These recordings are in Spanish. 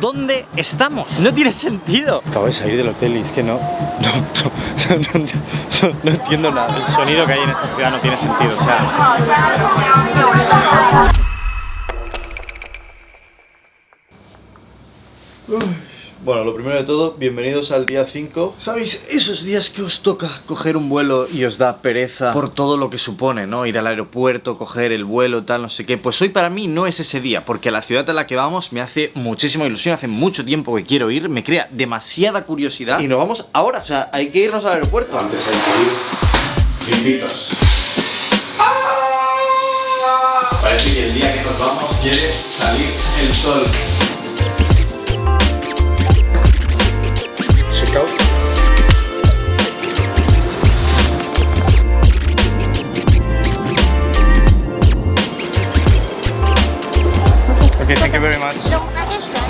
¿dónde estamos? No tiene sentido. Acabo de salir del hotel y es que no entiendo nada. El sonido que hay en esta ciudad no tiene sentido, o sea... Bueno, lo primero de todo, bienvenidos al día 5. ¿Sabéis? Esos días que os toca coger un vuelo y os da pereza por todo lo que supone, ¿no? Ir al aeropuerto, coger el vuelo, tal, no sé qué. Pues hoy para mí no es ese día, porque a la ciudad a la que vamos me hace muchísima ilusión, hace mucho tiempo que quiero ir, me crea demasiada curiosidad y nos vamos ahora, o sea, hay que irnos al aeropuerto. Antes hay que ir limpitos. Parece que el día que nos vamos quiere salir el sol. Okay, thank you very much.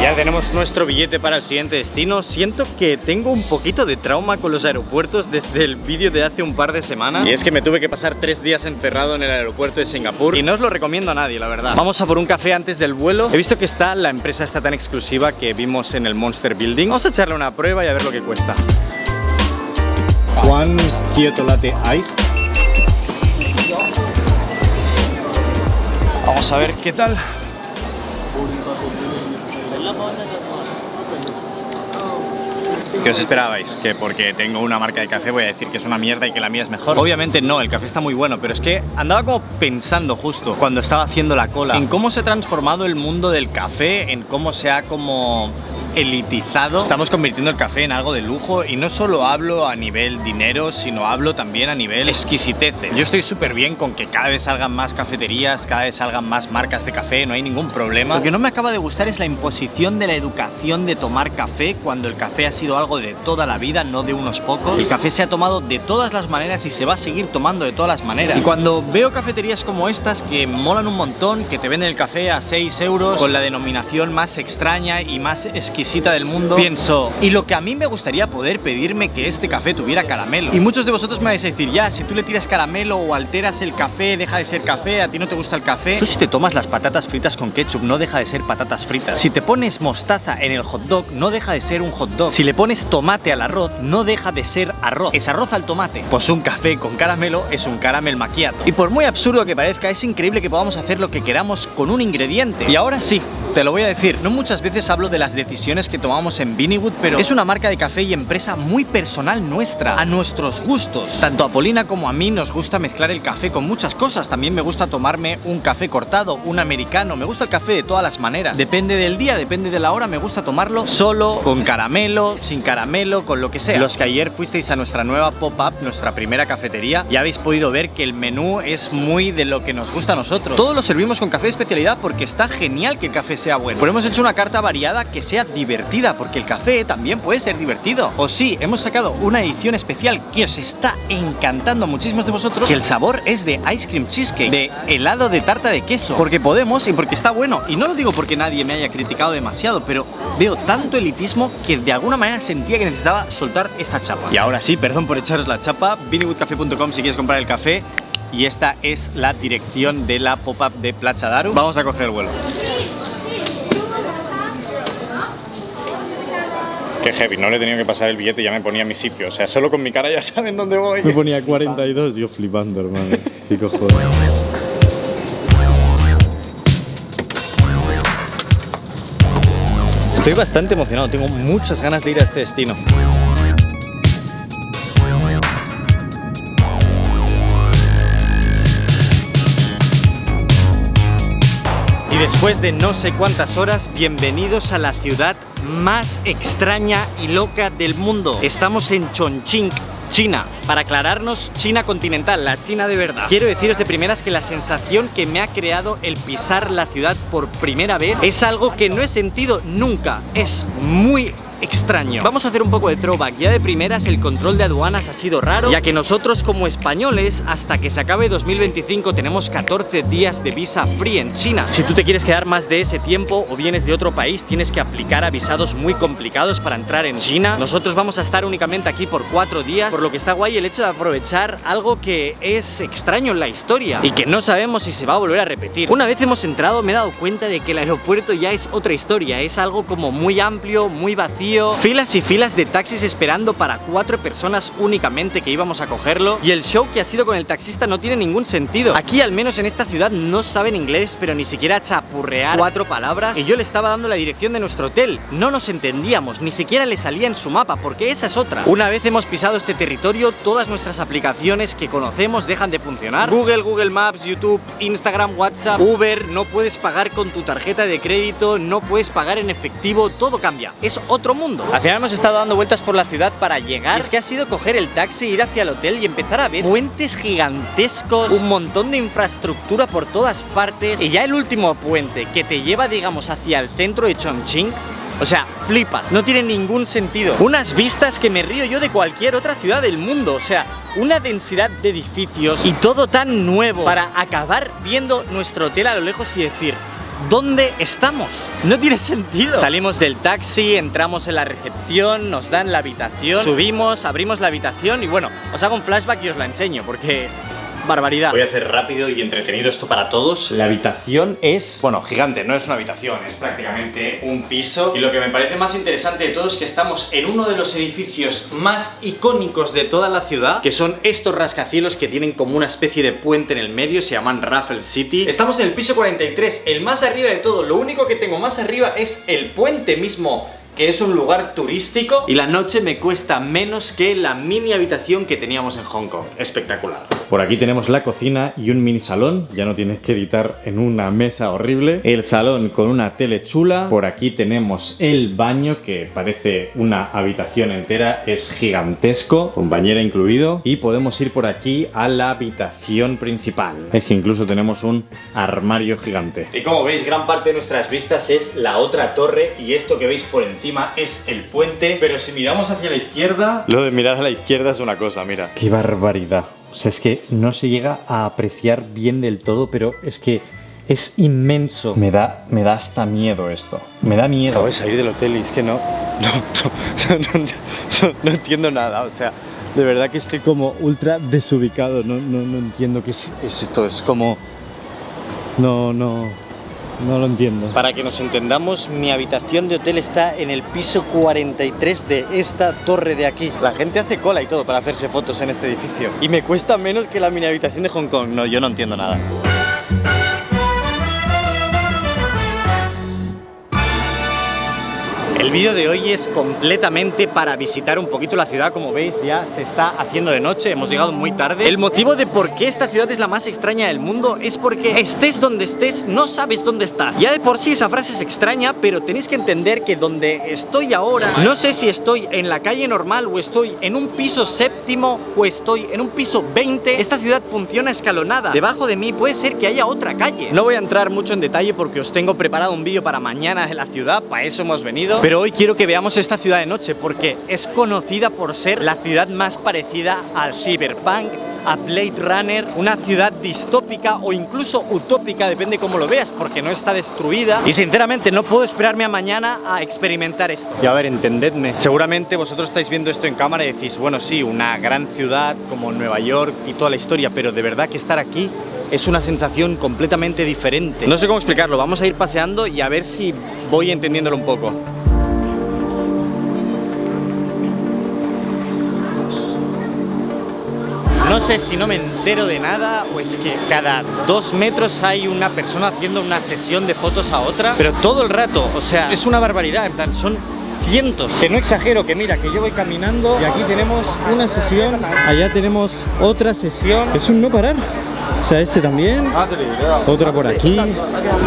Ya tenemos nuestro billete para el siguiente destino. Siento que tengo un poquito de trauma con los aeropuertos desde el vídeo de hace un par de semanas. Y es que me tuve que pasar 3 días encerrado en el aeropuerto de Singapur y no os lo recomiendo a nadie, la verdad. Vamos a por un café antes del vuelo. He visto que la empresa está tan exclusiva que vimos en el Monster Building. Vamos a echarle una prueba y a ver lo que cuesta. One Kyoto Latte Iced. Vamos a ver qué tal. ¿Qué os esperabais? ¿Que porque tengo una marca de café voy a decir que es una mierda y que la mía es mejor? Obviamente no, el café está muy bueno, pero es que andaba como pensando justo cuando estaba haciendo la cola en cómo se ha transformado el mundo del café, en cómo se ha como elitizado. Estamos convirtiendo el café en algo de lujo y no solo hablo a nivel dinero, sino hablo también a nivel exquisiteces. Yo estoy súper bien con que cada vez salgan más cafeterías, cada vez salgan más marcas de café, no hay ningún problema. Lo que no me acaba de gustar es la imposición de la educación de tomar café cuando el café ha sido algo de toda la vida, no de unos pocos. El café se ha tomado de todas las maneras y se va a seguir tomando de todas las maneras. Y cuando veo cafeterías como estas que molan un montón, que te venden el café a 6 euros con la denominación más extraña y más exquisita del mundo, pienso, y lo que a mí me gustaría poder pedirme que este café tuviera caramelo. Y muchos de vosotros me vais a decir, ya, si tú le tiras caramelo o alteras el café, deja de ser café, a ti no te gusta el café. Tú si te tomas las patatas fritas con ketchup, no deja de ser patatas fritas. Si te pones mostaza en el hot dog, no deja de ser un hot dog. Si le pones tomate al arroz, no deja de ser arroz. Es arroz al tomate. Pues un café con caramelo es un caramel macchiato. Y por muy absurdo que parezca, es increíble que podamos hacer lo que queramos con un ingrediente. Y ahora sí, te lo voy a decir, no muchas veces hablo de las decisiones que tomamos en Beanywood, pero es una marca de café y empresa muy personal nuestra, a nuestros gustos. Tanto a Polina como a mí nos gusta mezclar el café con muchas cosas. También me gusta tomarme un café cortado, un americano, me gusta el café de todas las maneras. Depende del día, depende de la hora, me gusta tomarlo solo, con caramelo, sin caramelo, con lo que sea. Los que ayer fuisteis a nuestra nueva pop-up, nuestra primera cafetería, ya habéis podido ver que el menú es muy de lo que nos gusta a nosotros. Todo lo servimos con café de especialidad porque está genial que el café sea bueno. Pero hemos hecho una carta variada que sea divertida, porque el café también puede ser divertido. O sí, hemos sacado una edición especial que os está encantando a muchísimos de vosotros, que el sabor es de ice cream cheesecake, de helado de tarta de queso, porque podemos y porque está bueno. Y no lo digo porque nadie me haya criticado demasiado, pero veo tanto elitismo que de alguna manera sentía que necesitaba soltar esta chapa. Y ahora sí, perdón por echaros la chapa, beanywoodcafe.com si quieres comprar el café. Y esta es la dirección de la pop-up de Platja d'Aro. Vamos a coger el vuelo. Qué heavy, no le he tenido que pasar el billete y ya me ponía mi sitio. O sea, solo con mi cara ya saben dónde voy. Me ponía 42, yo flipando, hermano. ¿Qué cojones? Estoy bastante emocionado, tengo muchas ganas de ir a este destino. Y después de no sé cuántas horas, bienvenidos a la ciudad más extraña y loca del mundo. Estamos en Chongqing, China. Para aclararnos, China continental, la China de verdad. Quiero deciros de primeras que la sensación que me ha creado el pisar la ciudad por primera vez es algo que no he sentido nunca. Es muy extraño. Vamos a hacer un poco de throwback. Ya de primeras el control de aduanas ha sido raro, ya que nosotros como españoles hasta que se acabe 2025 tenemos 14 días de visa free en China. Si tú te quieres quedar más de ese tiempo o vienes de otro país, tienes que aplicar a visados muy complicados para entrar en China. Nosotros vamos a estar únicamente aquí por 4 días, por lo que está guay el hecho de aprovechar algo que es extraño en la historia y que no sabemos si se va a volver a repetir. Una vez hemos entrado me he dado cuenta de que el aeropuerto ya es otra historia, es algo como muy amplio, muy vacío, filas y filas de taxis esperando para 4 personas únicamente que íbamos a cogerlo, y el show que ha sido con el taxista no tiene ningún sentido. Aquí al menos en esta ciudad no saben inglés, pero ni siquiera chapurrear 4 palabras, y yo le estaba dando la dirección de nuestro hotel, no nos entendíamos, ni siquiera le salía en su mapa, porque esa es otra. Una vez hemos pisado este territorio, todas nuestras aplicaciones que conocemos dejan de funcionar. Google Maps, YouTube, Instagram, WhatsApp, Uber, no puedes pagar con tu tarjeta de crédito, no puedes pagar en efectivo, todo cambia, es otro mundo. Al final hemos estado dando vueltas por la ciudad para llegar, y es que ha sido coger el taxi, ir hacia el hotel y empezar a ver puentes gigantescos, un montón de infraestructura por todas partes, y ya el último puente que te lleva, digamos, hacia el centro de Chongqing, o sea, flipas, no tiene ningún sentido. Unas vistas que me río yo de cualquier otra ciudad del mundo, o sea, una densidad de edificios y todo tan nuevo para acabar viendo nuestro hotel a lo lejos y decir: ¿dónde estamos? No tiene sentido. Salimos del taxi, entramos en la recepción, nos dan la habitación, subimos, abrimos la habitación y bueno, os hago un flashback y os la enseño porque... barbaridad. Voy a hacer rápido y entretenido esto para todos. La habitación es, bueno, gigante, no es una habitación, es prácticamente un piso. Y lo que me parece más interesante de todo es que estamos en uno de los edificios más icónicos de toda la ciudad, que son estos rascacielos que tienen como una especie de puente en el medio, se llaman Raffles City. Estamos en el piso 43, el más arriba de todo. Lo único que tengo más arriba es el puente mismo, que es un lugar turístico, y la noche me cuesta menos que la mini habitación que teníamos en Hong Kong. Espectacular. Por aquí tenemos la cocina y un mini salón, ya no tienes que editar en una mesa horrible. El salón con una tele chula. Por aquí tenemos el baño, que parece una habitación entera, es gigantesco, con bañera incluido. Y podemos ir por aquí a la habitación principal. Es que incluso tenemos un armario gigante. Y como veis, gran parte de nuestras vistas es la otra torre, y esto que veis por encima es el puente. Pero si miramos hacia la izquierda... Lo de mirar a la izquierda es una cosa, mira. ¡Qué barbaridad! O sea, es que no se llega a apreciar bien del todo, pero es que es inmenso. Me da hasta miedo esto. Me da miedo. Acabo de salir del hotel y es que no entiendo nada. O sea, de verdad que estoy como ultra desubicado. No entiendo qué es esto. Es como... No lo entiendo. Para que nos entendamos, mi habitación de hotel está en el piso 43 de esta torre de aquí. La gente hace cola y todo para hacerse fotos en este edificio. Y me cuesta menos que la mini habitación de Hong Kong. No, yo no entiendo nada. El vídeo de hoy es completamente para visitar un poquito la ciudad. Como veis, ya se está haciendo de noche, hemos llegado muy tarde. El motivo de por qué esta ciudad es la más extraña del mundo es porque estés donde estés, no sabes dónde estás. Ya de por sí esa frase es extraña, pero tenéis que entender que donde estoy ahora, no sé si estoy en la calle normal o estoy en un piso séptimo o estoy en un piso 20. Esta ciudad funciona escalonada. Debajo de mí puede ser que haya otra calle. No voy a entrar mucho en detalle porque os tengo preparado un vídeo para mañana de la ciudad, para eso hemos venido. Pero hoy quiero que veamos esta ciudad de noche porque es conocida por ser la ciudad más parecida al Cyberpunk, a Blade Runner, una ciudad distópica o incluso utópica, depende cómo lo veas, porque no está destruida. Y sinceramente no puedo esperarme a mañana a experimentar esto. Y a ver, entendedme, seguramente vosotros estáis viendo esto en cámara y decís, bueno, sí, una gran ciudad como Nueva York y toda la historia, pero de verdad que estar aquí es una sensación completamente diferente. No sé cómo explicarlo, vamos a ir paseando y a ver si voy entendiéndolo un poco. No sé si no me entero de nada o es que cada 2 metros hay una persona haciendo una sesión de fotos a otra, pero todo el rato, o sea, es una barbaridad, en plan, son cientos. Que no exagero, que mira, que yo voy caminando y aquí tenemos una sesión, allá tenemos otra sesión. Es un no parar. O sea, este también, otra por aquí.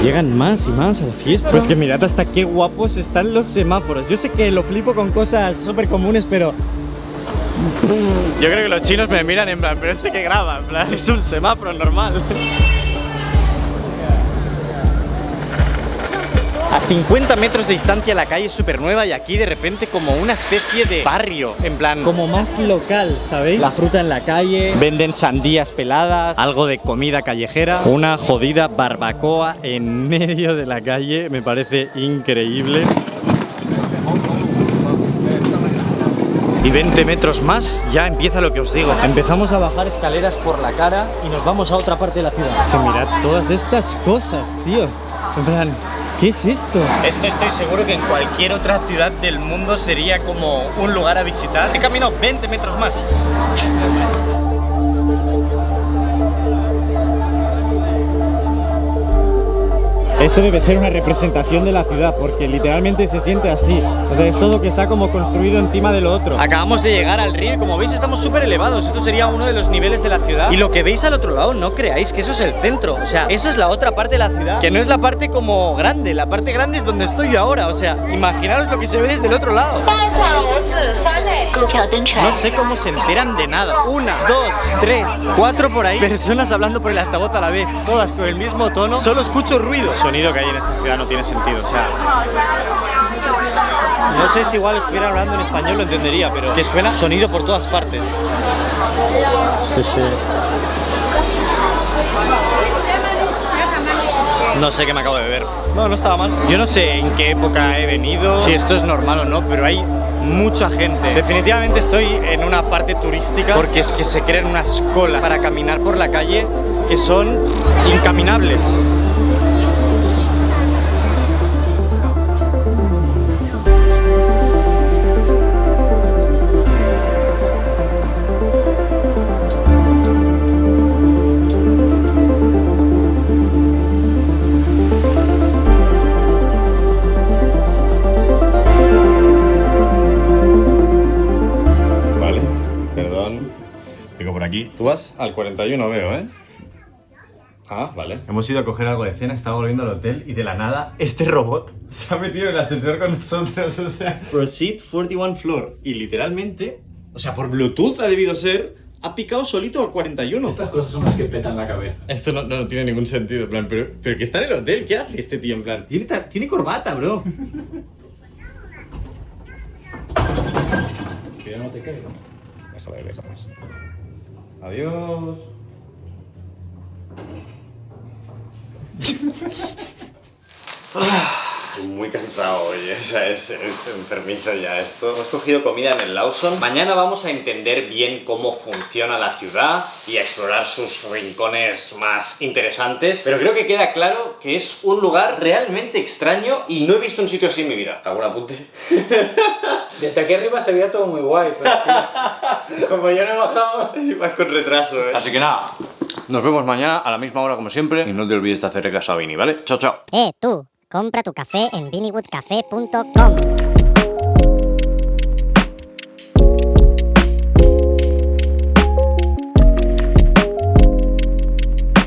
Llegan más y más a la fiesta. Pues que mirad hasta qué guapos están los semáforos. Yo sé que lo flipo con cosas súper comunes, pero... yo creo que los chinos me miran en plan, pero este que graba, en plan, es un semáforo normal. A 50 metros de distancia la calle es súper nueva y aquí de repente como una especie de barrio, en plan como más local, ¿sabéis? La fruta en la calle, venden sandías peladas, algo de comida callejera, una jodida barbacoa en medio de la calle, me parece increíble. Y 20 metros más ya empieza lo que os digo. Empezamos a bajar escaleras por la cara y nos vamos a otra parte de la ciudad. Es que mirad todas estas cosas, tío. En plan, ¿qué es esto? Esto estoy seguro que en cualquier otra ciudad del mundo sería como un lugar a visitar. He caminado 20 metros más. Esto debe ser una representación de la ciudad, porque literalmente se siente así. O sea, es todo que está como construido encima de lo otro. Acabamos de llegar al río y como veis estamos súper elevados. Esto sería uno de los niveles de la ciudad. Y lo que veis al otro lado, no creáis que eso es el centro. O sea, eso es la otra parte de la ciudad, que no es la parte como grande. La parte grande es donde estoy yo ahora. O sea, imaginaros lo que se ve desde el otro lado. No sé cómo se enteran de nada. 1, 2, 3, 4 por ahí personas hablando por el altavoz a la vez, todas con el mismo tono. Solo escucho ruido. El sonido que hay en esta ciudad no tiene sentido. O sea, no sé si igual estuviera hablando en español lo entendería, pero que suena sonido por todas partes. Sí, sí. No sé qué me acabo de beber. No, no estaba mal. Yo no sé en qué época he venido, si esto es normal o no, pero hay mucha gente. Definitivamente estoy en una parte turística porque es que se crean unas colas para caminar por la calle que son incaminables. Aquí. Tú vas al 41, veo, ¿eh? Ah, vale. Hemos ido a coger algo de cena, estaba volviendo al hotel y de la nada este robot se ha metido en el ascensor con nosotros, o sea, Proceed 41 floor. Y literalmente, o sea, por Bluetooth ha debido ser, ha picado solito al 41. Estas cosas son las que petan la cabeza. Esto no tiene ningún sentido, en plan, pero que está en el hotel, ¿qué hace este tío? En plan, tiene corbata, bro. Que ya no te caiga. Déjame. Adiós. Estoy muy cansado hoy, o sea, es enfermizo ya esto. Hemos cogido comida en el Lawson. Mañana vamos a entender bien cómo funciona la ciudad y a explorar sus rincones más interesantes. Pero creo que queda claro que es un lugar realmente extraño y no he visto un sitio así en mi vida. ¿Algún apunte? Desde aquí arriba se veía todo muy guay, pero tío, como yo no he bajado... Vas con retraso, ¿eh? Así que nada, nos vemos mañana a la misma hora como siempre. Y no te olvides de hacer caso a Vini, ¿vale? Chao, chao. Tú, compra tu café en vinnywoodcafe.com.